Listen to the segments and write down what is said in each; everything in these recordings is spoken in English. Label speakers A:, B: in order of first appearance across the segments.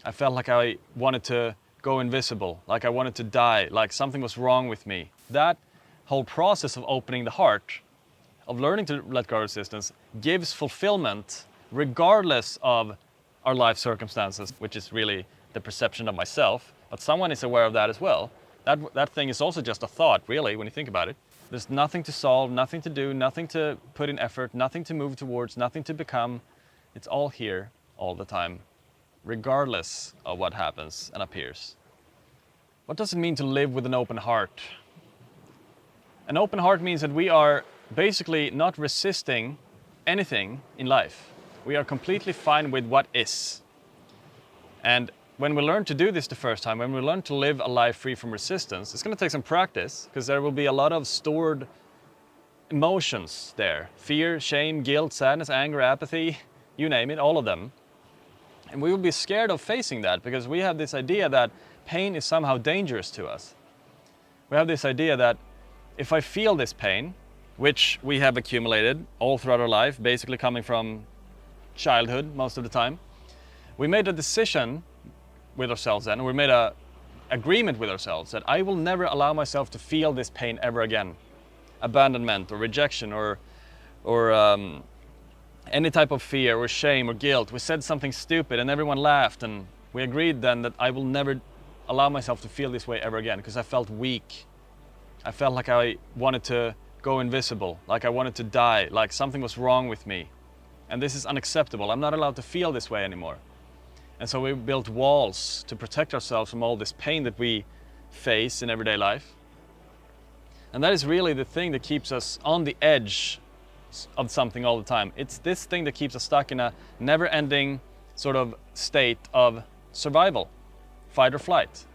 A: I felt like I wanted to go invisible, like I wanted to die, like something was wrong with me. That whole process of opening the heart, of learning to let go of resistance, gives fulfillment regardless of our life circumstances, which is really the perception of myself, but someone is aware of that as well. That thing is also just a thought, really, when you think about it. There's nothing to solve, nothing to do, nothing to put in effort, nothing to move towards, nothing to become. It's all here, all the time, regardless of what happens and appears. What does it mean to live with an open heart? An open heart means that we are basically not resisting anything in life. We are completely fine with what is. And when we learn to do this the first time, when we learn to live a life free from resistance, it's going to take some practice because there will be a lot of stored emotions there. Fear, shame, guilt, sadness, anger, apathy, you name it, all of them. And we will be scared of facing that because we have this idea that pain is somehow dangerous to us. We have this idea that if I feel this pain, which we have accumulated all throughout our life, basically coming from childhood most of the time, we made a decision with ourselves then, and we made an agreement with ourselves that I will never allow myself to feel this pain ever again. Abandonment or rejection or any type of fear or shame or guilt. We said something stupid and everyone laughed, and we agreed then that I will never allow myself to feel this way ever again because I felt weak. I felt like I wanted to go invisible, like I wanted to die, like something was wrong with me. And this is unacceptable. I'm not allowed to feel this way anymore. And so we built walls to protect ourselves from all this pain that we face in everyday life. And that is really the thing that keeps us on the edge of something all the time. It's this thing that keeps us stuck in a never-ending sort of state of survival, fight or flight.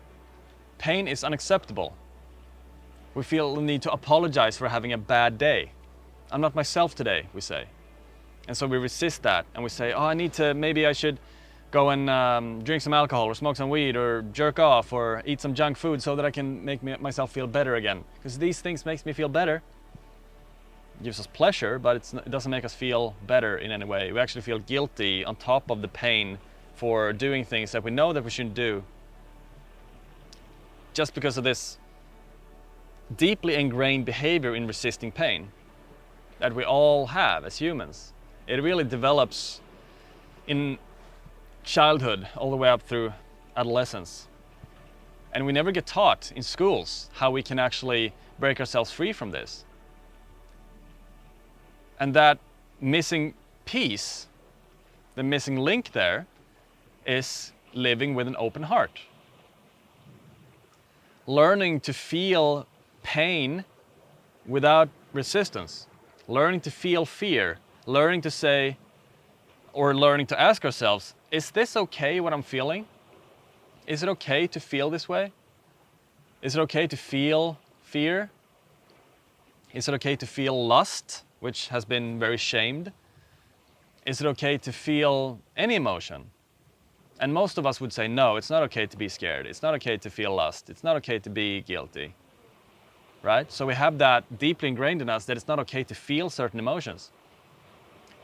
A: Pain is unacceptable. We feel the need to apologize for having a bad day. I'm not myself today, we say. And so we resist that and we say, oh, maybe I should go and drink some alcohol or smoke some weed or jerk off or eat some junk food so that I can make myself feel better again. Because these things makes me feel better. It gives us pleasure, but it doesn't make us feel better in any way. We actually feel guilty on top of the pain for doing things that we know that we shouldn't do. Just because of this deeply ingrained behavior in resisting pain that we all have as humans. It really develops in childhood all the way up through adolescence. And we never get taught in schools how we can actually break ourselves free from this. And that missing piece, the missing link there, is living with an open heart. Learning to feel pain without resistance. Learning to feel fear. Learning to say, or learning to ask ourselves, is this okay what I'm feeling? Is it okay to feel this way? Is it okay to feel fear? Is it okay to feel lust, which has been very shamed? Is it okay to feel any emotion? And most of us would say, no, it's not okay to be scared. It's not okay to feel lust. It's not okay to be guilty. Right? So we have that deeply ingrained in us that it's not okay to feel certain emotions.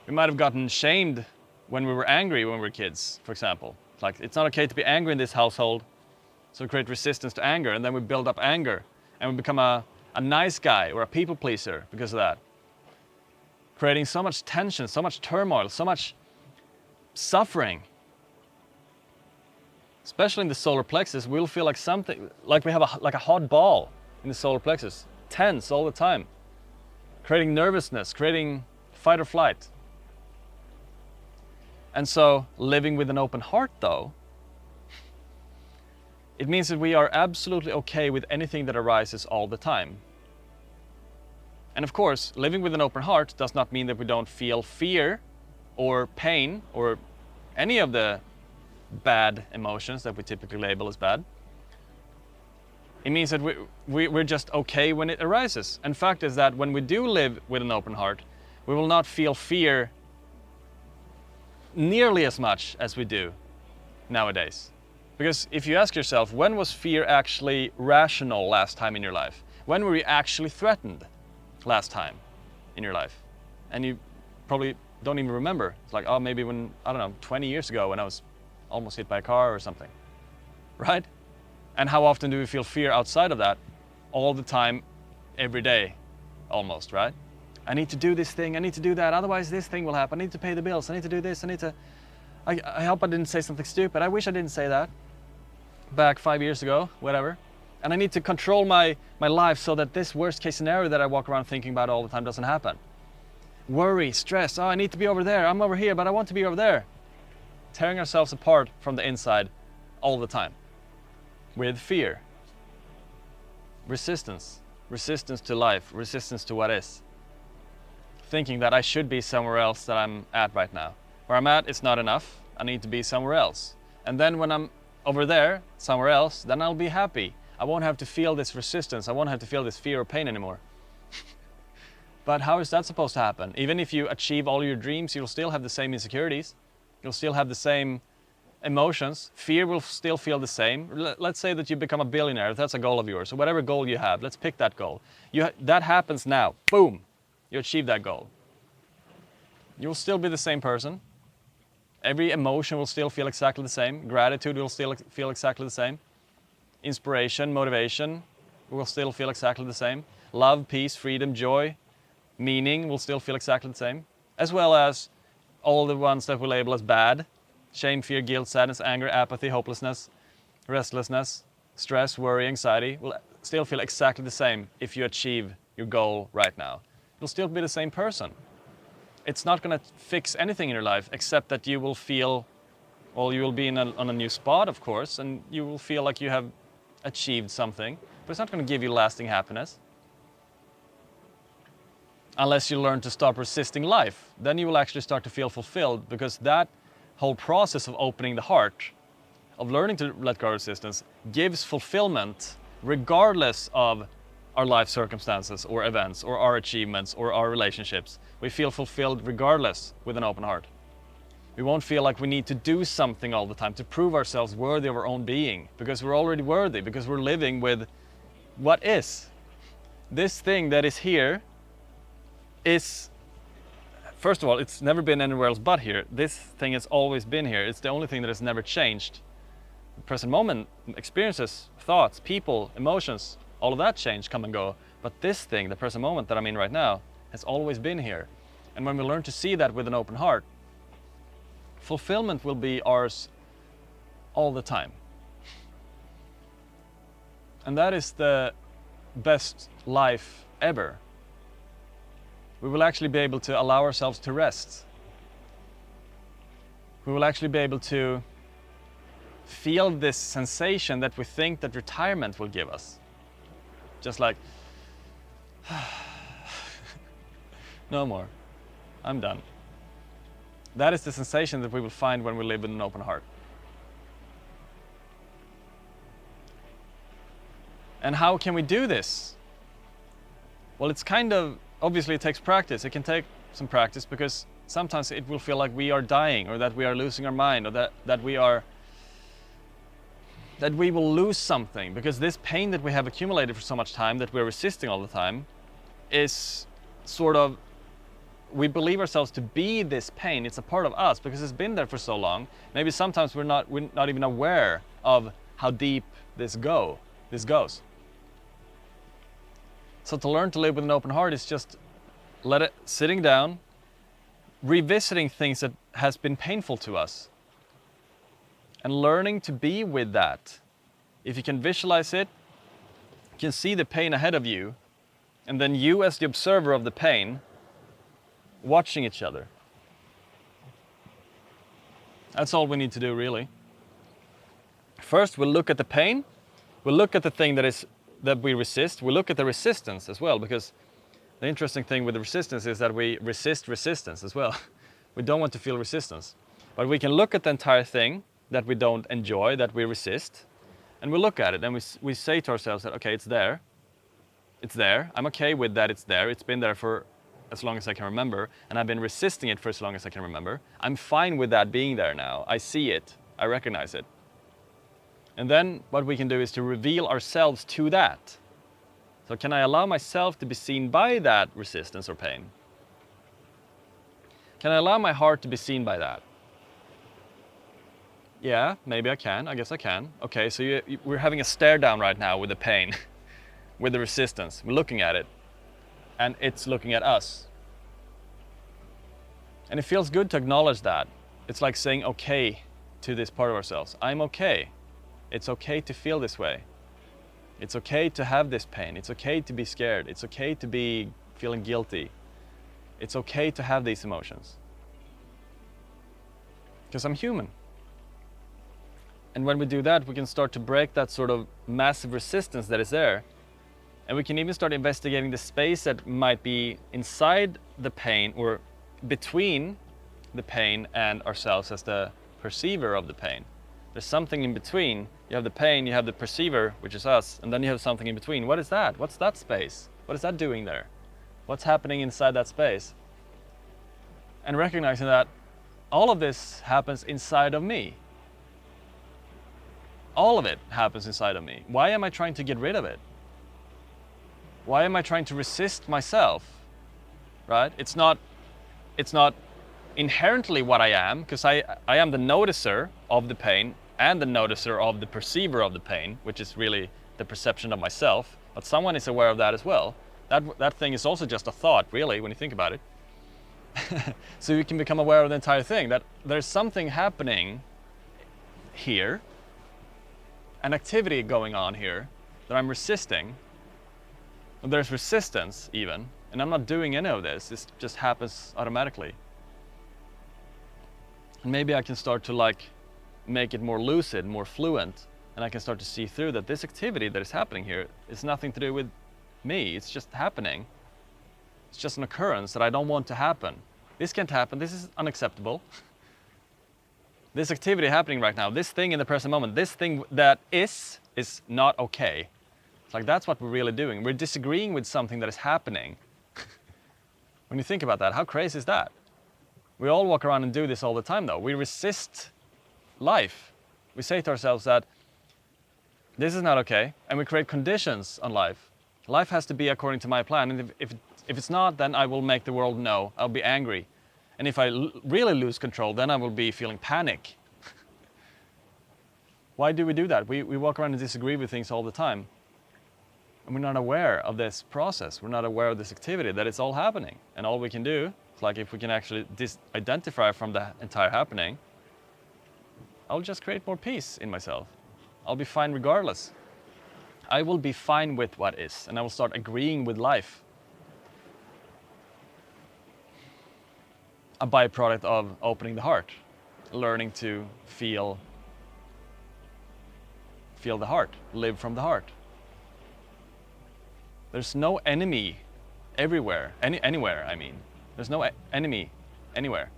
A: We might have gotten shamed when we were angry when we were kids, for example. Like, it's not okay to be angry in this household, so we create resistance to anger, and then we build up anger, and we become a nice guy or a people pleaser because of that. Creating so much tension, so much turmoil, so much suffering. Especially in the solar plexus, we'll feel like we have a hot ball in the solar plexus, tense all the time, creating nervousness, creating fight or flight. And so living with an open heart, though, it means that we are absolutely okay with anything that arises all the time. And of course, living with an open heart does not mean that we don't feel fear or pain or any of the bad emotions that we typically label as bad. It means that we're just okay when it arises. And fact is that when we do live with an open heart, we will not feel fear nearly as much as we do nowadays. Because if you ask yourself, when was fear actually rational last time in your life? When were you actually threatened last time in your life? And you probably don't even remember. It's like, oh, maybe when, I don't know, 20 years ago when I was almost hit by a car or something, right? And how often do we feel fear outside of that? All the time, every day, almost, right? I need to do this thing, I need to do that, otherwise this thing will happen. I need to pay the bills, I need to do this, I hope I didn't say something stupid. I wish I didn't say that back 5 years ago, whatever. And I need to control my life so that this worst case scenario that I walk around thinking about all the time doesn't happen. Worry, stress, oh, I need to be over there, I'm over here, but I want to be over there. Tearing ourselves apart from the inside all the time. With fear. Resistance to life, resistance to what is. Thinking that I should be somewhere else that I'm at right now. Where I'm at is not enough, I need to be somewhere else. And then when I'm over there, somewhere else, then I'll be happy. I won't have to feel this resistance, I won't have to feel this fear or pain anymore. But how is that supposed to happen? Even if you achieve all your dreams, you'll still have the same insecurities. You'll still have the same emotions. Fear will still feel the same. Let's say that you become a billionaire, if that's a goal of yours, or whatever goal you have, let's pick that goal. That happens now, boom, you achieve that goal. You'll still be the same person. Every emotion will still feel exactly the same. Gratitude will still feel exactly the same. Inspiration, motivation will still feel exactly the same. Love, peace, freedom, joy, meaning will still feel exactly the same. As well as all the ones that we label as bad. Shame, fear, guilt, sadness, anger, apathy, hopelessness, restlessness, stress, worry, anxiety will still feel exactly the same if you achieve your goal right now. You'll still be the same person. It's not going to fix anything in your life except that you will feel, well, you will be on a new spot, of course, and you will feel like you have achieved something, but it's not going to give you lasting happiness. Unless you learn to stop resisting life, then you will actually start to feel fulfilled, because that whole process of opening the heart, of learning to let go of resistance, gives fulfillment regardless of our life circumstances or events or our achievements or our relationships. We feel fulfilled regardless with an open heart. We won't feel like we need to do something all the time to prove ourselves worthy of our own being, because we're already worthy, because we're living with what is. This thing that is here is, first of all, it's never been anywhere else but here. This thing has always been here. It's the only thing that has never changed. The present moment, experiences, thoughts, people, emotions, all of that change, come and go. But this thing, the present moment that I'm in right now, has always been here. And when we learn to see that with an open heart, fulfillment will be ours all the time. And that is the best life ever. We will actually be able to allow ourselves to rest. We will actually be able to feel this sensation that we think that retirement will give us. Just like, no more, I'm done. That is the sensation that we will find when we live with an open heart. And how can we do this? Well, it's kind of, obviously it takes practice. It can take some practice, because sometimes it will feel like we are dying, or that we are losing our mind, or that we will lose something, because this pain that we have accumulated for so much time, that we're resisting all the time, is sort of, we believe ourselves to be this pain. It's a part of us because it's been there for so long. Maybe sometimes we're not even aware of how deep this goes. So to learn to live with an open heart is just sitting down, revisiting things that has been painful to us, and learning to be with that. If you can visualize it, you can see the pain ahead of you, and then you as the observer of the pain, watching each other. That's all we need to do, really. First, we'll look at the pain, we'll look at the thing that we resist, we'll look at the resistance as well, because the interesting thing with the resistance is that we resist resistance as well. We don't want to feel resistance. But we can look at the entire thing that we don't enjoy, that we resist, and we look at it and we say to ourselves that, okay, it's there, I'm okay with that, it's there, it's been there for as long as I can remember, and I've been resisting it for as long as I can remember. I'm fine with that being there now. I see it, I recognize it. And then what we can do is to reveal ourselves to that. So can I allow myself to be seen by that resistance or pain? Can I allow my heart to be seen by that? Yeah, maybe I can. I guess I can. Okay, so we're having a stare down right now with the pain, with the resistance. We're looking at it, and it's looking at us. And it feels good to acknowledge that. It's like saying okay to this part of ourselves. I'm okay. It's okay to feel this way. It's okay to have this pain. It's okay to be scared. It's okay to be feeling guilty. It's okay to have these emotions. Because I'm human. And when we do that, we can start to break that sort of massive resistance that is there. And we can even start investigating the space that might be inside the pain or between the pain and ourselves as the perceiver of the pain. There's something in between. You have the pain, you have the perceiver, which is us, and then you have something in between. What is that? What's that space? What is that doing there? What's happening inside that space? And recognizing that all of this happens inside of me. All of it happens inside of me. Why am I trying to get rid of it? Why am I trying to resist myself? Right? It's not inherently what I am, because I am the noticer of the pain and the noticer of the perceiver of the pain, which is really the perception of myself. But someone is aware of that as well. That thing is also just a thought, really, when you think about it. So you can become aware of the entire thing, that there's something happening here, an activity going on here that I'm resisting. There's resistance even, and I'm not doing any of this. This just happens automatically. And maybe I can start to make it more lucid, more fluent, and I can start to see through that this activity that is happening here is nothing to do with me. It's just happening. It's just an occurrence that I don't want to happen. This can't happen. This is unacceptable. This activity happening right now, this thing in the present moment, this thing that is not okay. It's like that's what we're really doing. We're disagreeing with something that is happening. When you think about that, how crazy is that? We all walk around and do this all the time though. We resist life. We say to ourselves that this is not okay, and we create conditions on life. Life has to be according to my plan, and if it's not, then I will make the world know. I'll be angry. And if I really lose control, then I will be feeling panic. Why do we do that? We walk around and disagree with things all the time. And we're not aware of this process. We're not aware of this activity, that it's all happening. And all we can do, it's like if we can actually identify from the entire happening, I'll just create more peace in myself. I'll be fine regardless. I will be fine with what is, and I will start agreeing with life. A byproduct of opening the heart, learning to feel the heart, live from the heart. There's no enemy everywhere, anywhere, I mean. There's no enemy anywhere.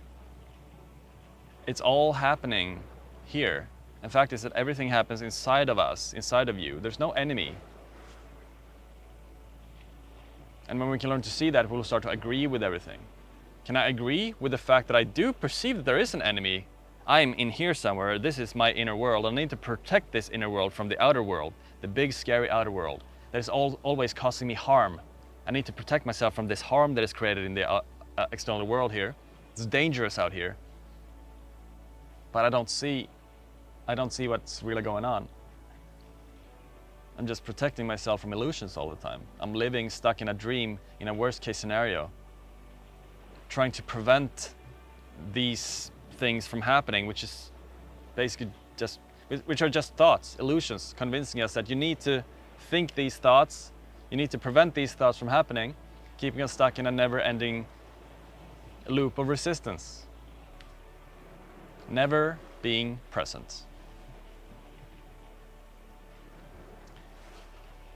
A: It's all happening here. In fact, is that everything happens inside of us, inside of you. There's no enemy. And when we can learn to see that, we'll start to agree with everything. Can I agree with the fact that I do perceive that there is an enemy? I'm in here somewhere. This is my inner world. I need to protect this inner world from the outer world, the big, scary outer world that is always causing me harm. I need to protect myself from this harm that is created in the external world here. It's dangerous out here. But I don't see what's really going on. I'm just protecting myself from illusions all the time. I'm living stuck in a dream, in a worst case scenario, trying to prevent these things from happening, which is basically which are just thoughts, illusions, convincing us that you need to think these thoughts, you need to prevent these thoughts from happening, keeping us stuck in a never-ending loop of resistance. Never being present.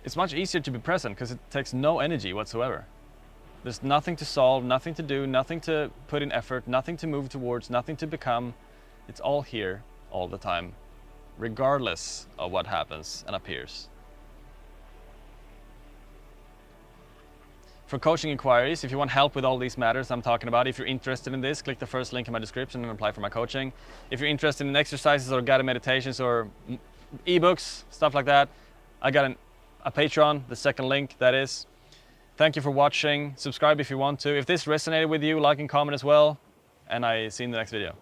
A: It's much easier to be present because it takes no energy whatsoever. There's nothing to solve, nothing to do, nothing to put in effort, nothing to move towards, nothing to become. It's all here all the time, regardless of what happens and appears. For coaching inquiries, if you want help with all these matters I'm talking about, if you're interested in this, click the first link in my description and apply for my coaching. If you're interested in exercises or guided meditations or ebooks, stuff like that, I got a Patreon, the second link that is. Thank you for watching. Subscribe if you want to. If this resonated with you, like and comment as well. And I see you in the next video.